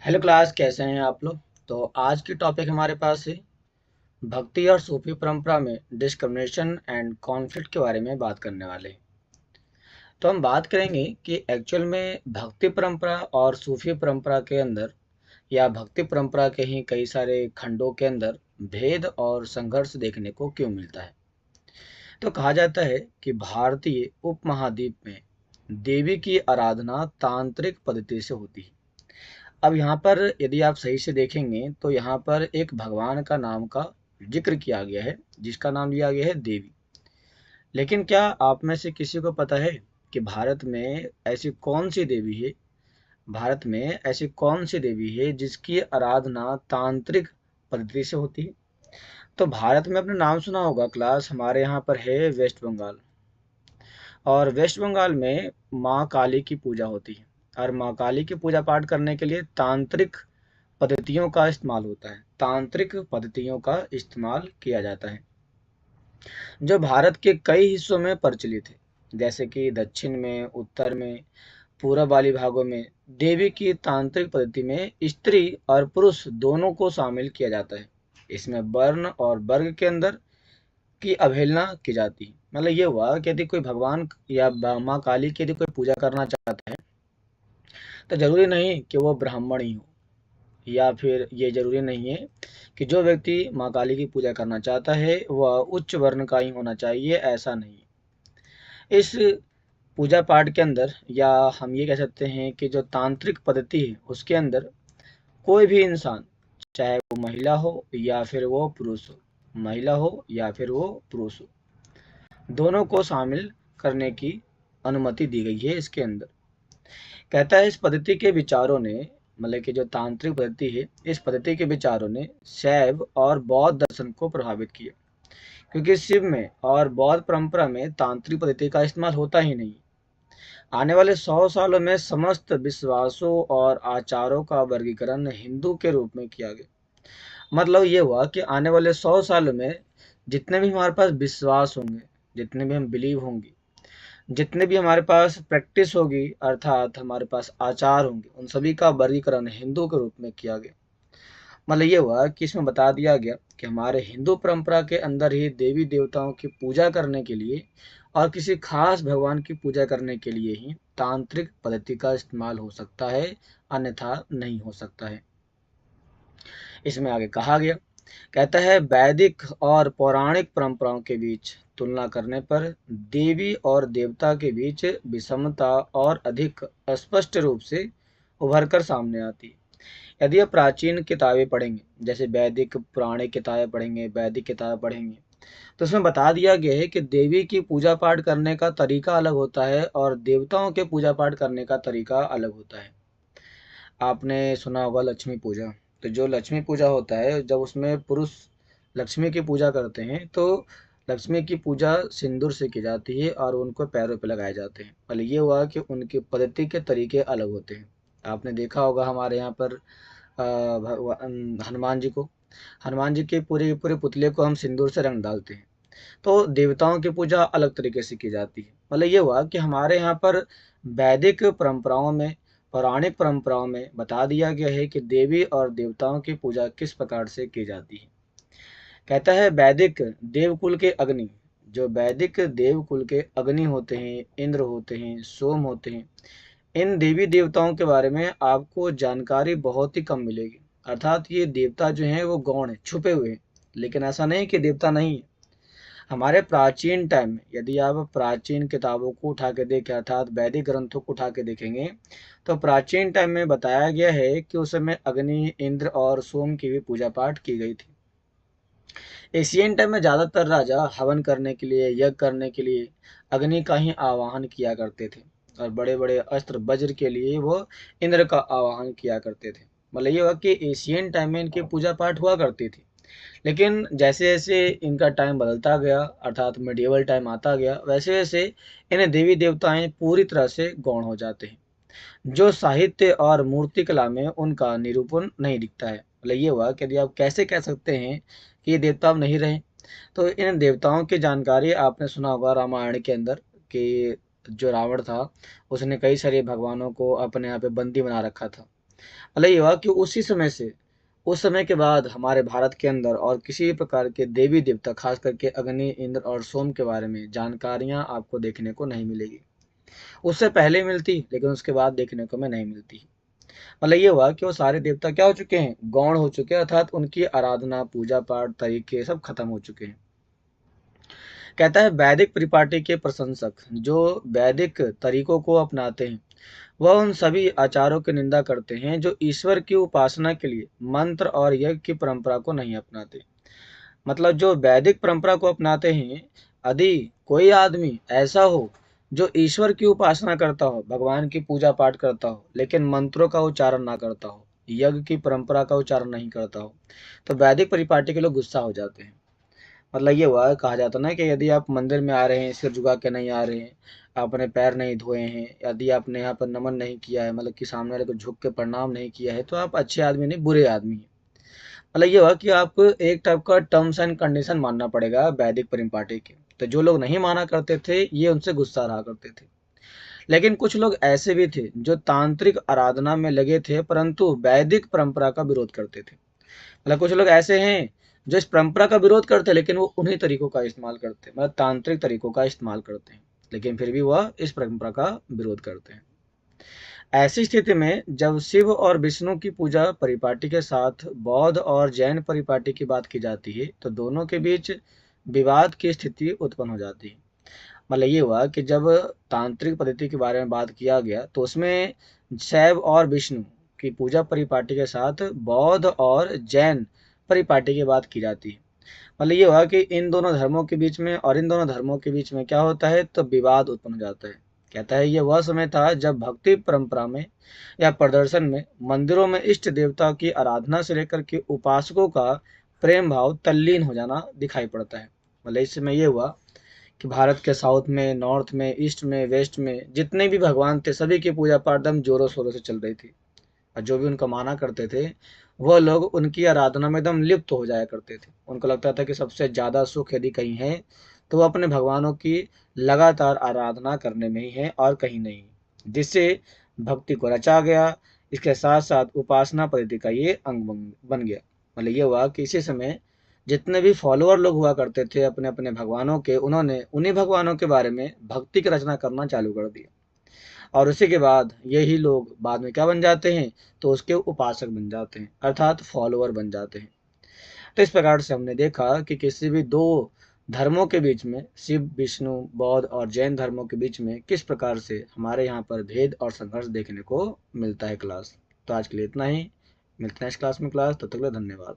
Hello class, कैसे हैं आप लोग। तो आज की टॉपिक हमारे पास है भक्ति और सूफी परंपरा में डिस्क्रिमिनेशन एंड कॉन्फ्लिक्ट के बारे में बात करने वाले हैं। तो हम बात करेंगे कि एक्चुअल में भक्ति परंपरा और सूफी परंपरा के अंदर या भक्ति परंपरा के ही कई सारे खंडों के अंदर भेद और संघर्ष देखने को क्यों मिलता है। तो कहा जाता है कि भारतीय उपमहाद्वीप में देवी की आराधना तांत्रिक पद्धति से होती है। अब यहाँ पर यदि आप सही से देखेंगे तो यहाँ पर एक भगवान का नाम का जिक्र किया गया है, जिसका नाम लिया गया है देवी। लेकिन क्या आप में से किसी को पता है कि भारत में ऐसी कौन सी देवी है जिसकी आराधना तांत्रिक पद्धति से होती है। तो भारत में आपने नाम सुना होगा क्लास, हमारे यहाँ पर है वेस्ट बंगाल। और वेस्ट बंगाल में माँ काली की पूजा होती है। और माँ काली की पूजा पाठ करने के लिए तांत्रिक पद्धतियों का इस्तेमाल होता है, तांत्रिक पद्धतियों का इस्तेमाल किया जाता है, जो भारत के कई हिस्सों में प्रचलित है, जैसे कि दक्षिण में, उत्तर में, पूर्व वाली भागों में। देवी की तांत्रिक पद्धति में स्त्री और पुरुष दोनों को शामिल किया जाता है। इसमें वर्ण और वर्ग के अंदर की अवहेलना की जाती है। मतलब ये हुआ कि यदि कोई भगवान या माँ काली की यदि कोई पूजा करना चाहता है तो जरूरी नहीं कि वो ब्राह्मण ही हो, या फिर ये ज़रूरी नहीं है कि जो व्यक्ति माँ काली की पूजा करना चाहता है वह उच्च वर्ण का ही होना चाहिए, ऐसा नहीं है। इस पूजा पाठ के अंदर, या हम ये कह सकते हैं कि जो तांत्रिक पद्धति है उसके अंदर कोई भी इंसान, चाहे वो महिला हो या फिर वो पुरुष हो, महिला हो या फिर वो पुरुष हो, दोनों को शामिल करने की अनुमति दी गई है इसके अंदर। कहता है इस पद्धति के विचारों ने, मतलब कि जो तांत्रिक पद्धति है, इस पद्धति के विचारों ने शैव और बौद्ध दर्शन को प्रभावित किया, क्योंकि शिव में और बौद्ध परंपरा में तांत्रिक पद्धति का इस्तेमाल होता ही नहीं। आने वाले 100 सालों में समस्त विश्वासों और आचारों का वर्गीकरण हिंदू के रूप में किया गया। मतलब ये हुआ कि आने वाले 100 सालों में जितने भी हमारे पास विश्वास होंगे, जितने भी हम बिलीव होंगे, जितने भी हमारे पास प्रैक्टिस होगी, अर्थात हमारे पास आचार होंगे, उन सभी का वर्गीकरण हिंदू के रूप में किया गया। मतलब ये हुआ कि इसमें बता दिया गया कि हमारे हिंदू परंपरा के अंदर ही देवी देवताओं की पूजा करने के लिए और किसी खास भगवान की पूजा करने के लिए ही तांत्रिक पद्धति का इस्तेमाल हो सकता है, अन्यथा नहीं हो सकता है। इसमें आगे कहा गया, कहता है वैदिक और पौराणिक परंपराओं के बीच तुलना करने पर देवी और देवता के बीच विषमता और अधिक स्पष्ट रूप से उभर कर सामने आती है। यदि आप प्राचीन किताबें पढ़ेंगे, जैसे वैदिक पुराणिक किताबें पढ़ेंगे, वैदिक किताबें पढ़ेंगे, तो उसमें बता दिया गया है कि देवी की पूजा पाठ करने का तरीका अलग होता है और देवताओं के पूजा पाठ करने का तरीका अलग होता है। आपने सुना होगा लक्ष्मी पूजा। तो जो लक्ष्मी पूजा होता है, जब उसमें पुरुष लक्ष्मी की पूजा करते हैं तो लक्ष्मी की पूजा सिंदूर से की जाती है और उनको पैरों पे लगाए जाते हैं। पहले ये हुआ कि उनकी पद्धति के तरीके अलग होते हैं। आपने देखा होगा हमारे यहाँ पर भगवान हनुमान जी के पूरे पूरे पुतले को हम सिंदूर से रंग डालते हैं। तो देवताओं की पूजा अलग तरीके से की जाती है। मतलब ये हुआ कि हमारे यहाँ पर वैदिक परंपराओं में, पौराणिक परंपराओं में बता दिया गया है कि देवी और देवताओं की पूजा किस प्रकार से की जाती है। कहता है वैदिक देवकुल के अग्नि, जो वैदिक देवकुल के अग्नि होते हैं, इंद्र होते हैं, सोम होते हैं, इन देवी देवताओं के बारे में आपको जानकारी बहुत ही कम मिलेगी। अर्थात ये देवता जो हैं वो गौण है, छुपे हुए हैं। लेकिन ऐसा नहीं कि देवता नहीं है। हमारे प्राचीन टाइम में यदि आप प्राचीन किताबों को उठा के देखें, अर्थात वैदिक ग्रंथों को उठा के देखेंगे, तो प्राचीन टाइम में बताया गया है कि उस समय अग्नि, इंद्र और सोम की भी पूजा पाठ की गई थी। एशियन टाइम में ज़्यादातर राजा हवन करने के लिए, यज्ञ करने के लिए अग्नि का ही आवाहन किया करते थे, और बड़े बड़े अस्त्र वज्र के लिए वो इंद्र का आवाहन किया करते थे। मतलब ये हुआ कि एशियन टाइम में इनकी पूजा पाठ हुआ करती थी। लेकिन जैसे-जैसे इनका टाइम बदलता गया, अर्थात मिडिएवल टाइम आता गया, वैसे-वैसे इन्हें देवी-देवताएँ पूरी तरह से गौण हो जाते हैं, जो साहित्य और मूर्तिकला में उनका निरूपण नहीं दिखता है। मतलब ये हुआ कि यदि आप कैसे कह सकते हैं कि ये देवता अब नहीं रहे? तो इन देवताओं की जानकारी आपने सुना होगा रामायण के अंदर कि जो रावण था, उसने कई सारे भगवानों को अपने यहाँ पे बंदी बना रखा था। मतलब ये हुआ कि उस समय के बाद हमारे भारत के अंदर और किसी भी प्रकार के देवी देवता, खास करके अग्नि, इंद्र और सोम के बारे में जानकारियां आपको देखने को नहीं मिलेगी। उससे पहले मिलती, लेकिन उसके बाद देखने को में नहीं मिलती। मतलब ये हुआ कि वो सारे देवता क्या हो चुके हैं, गौण हो चुके हैं, अर्थात उनकी आराधना, पूजा पाठ, तरीके सब खत्म हो चुके हैं। कहता है वैदिक परिपाटी के प्रशंसक जो वैदिक तरीकों को अपनाते हैं, वह उन सभी आचारों की निंदा करते हैं जो ईश्वर की उपासना के लिए मंत्र और यज्ञ की परंपरा को नहीं अपनाते। मतलब जो वैदिक परंपरा को अपनाते हैं, यदि कोई आदमी ऐसा हो जो ईश्वर की उपासना करता हो, भगवान की पूजा पाठ करता हो, लेकिन मंत्रों का उच्चारण ना करता हो, यज्ञ की परंपरा का उच्चारण नहीं करता हो, तो वैदिक परिपाटी के लोग गुस्सा हो जाते हैं। मतलब ये हुआ, कहा जाता ना कि यदि आप मंदिर में आ रहे हैं, सिर झुका के नहीं आ रहे हैं, आपने पैर नहीं धोए हैं, यदि आपने यहाँ पर नमन नहीं किया है, मतलब कि सामने वाले को झुक के प्रणाम नहीं किया है, तो आप अच्छे आदमी नहीं, बुरे आदमी हैं। मतलब ये हुआ कि आपको एक टाइप का टर्म्स एंड कंडीशन मानना पड़ेगा वैदिक परिपाटी के। तो जो लोग नहीं माना करते थे, ये उनसे गुस्सा रहा करते थे। लेकिन कुछ लोग ऐसे भी थे जो तांत्रिक आराधना में लगे थे, परंतु वैदिक परंपरा का विरोध करते थे। मतलब कुछ लोग ऐसे हैं जो इस परंपरा का विरोध करते हैं, लेकिन वो उन्हीं तरीकों का इस्तेमाल करते हैं, मतलब तांत्रिक तरीकों का इस्तेमाल करते हैं, लेकिन फिर भी वह इस परंपरा का विरोध करते हैं। ऐसी स्थिति में जब शिव और विष्णु की पूजा परिपाटी के साथ बौद्ध और जैन परिपाटी की बात की जाती है, तो दोनों के बीच विवाद की स्थिति उत्पन्न हो जाती है। मतलब ये हुआ कि जब तांत्रिक पद्धति के बारे में बात किया गया, तो उसमें शैव और विष्णु की पूजा परिपाटी के साथ बौद्ध और जैन परिपाटी की बात की जाती है। मतलब ये हुआ कि इन दोनों धर्मों के बीच में क्या होता है, तो विवाद उत्पन्न हो जाता है। कहता है ये वह समय था जब भक्ति परंपरा में या प्रदर्शन में मंदिरों में इष्ट देवता की आराधना से लेकर के उपासकों का प्रेम भाव तल्लीन हो जाना दिखाई पड़ता है। मतलब इस समय ये हुआ कि भारत के साउथ में, नॉर्थ में, ईस्ट में, वेस्ट में जितने भी भगवान थे, सभी की पूजा पाठ एकदम जोरों शोरों से चल रही थी। और जो भी उनका माना करते थे, वह लोग उनकी आराधना में एकदम लिप्त हो जाया करते थे। उनको लगता था कि सबसे ज़्यादा सुख यदि कहीं है, तो वो अपने भगवानों की लगातार आराधना करने में ही है और कहीं नहीं, जिससे भक्ति को रचा गया। इसके साथ साथ उपासना पद्धति का ये अंग बन गया। मतलब ये हुआ कि इसी समय जितने भी फॉलोअर लोग हुआ करते थे अपने अपने भगवानों के, उन्होंने उन्हीं भगवानों के बारे में भक्ति की रचना करना चालू कर दिया। और उसी के बाद यही लोग बाद में क्या बन जाते हैं, तो उसके उपासक बन जाते हैं, अर्थात फॉलोअर बन जाते हैं। तो इस प्रकार से हमने देखा कि किसी भी दो धर्मों के बीच में, शिव, विष्णु, बौद्ध और जैन धर्मों के बीच में किस प्रकार से हमारे यहाँ पर भेद और संघर्ष देखने को मिलता है क्लास। तो आज के लिए इतना ही, मिलते हैं इस क्लास में। तब तक के लिए धन्यवाद।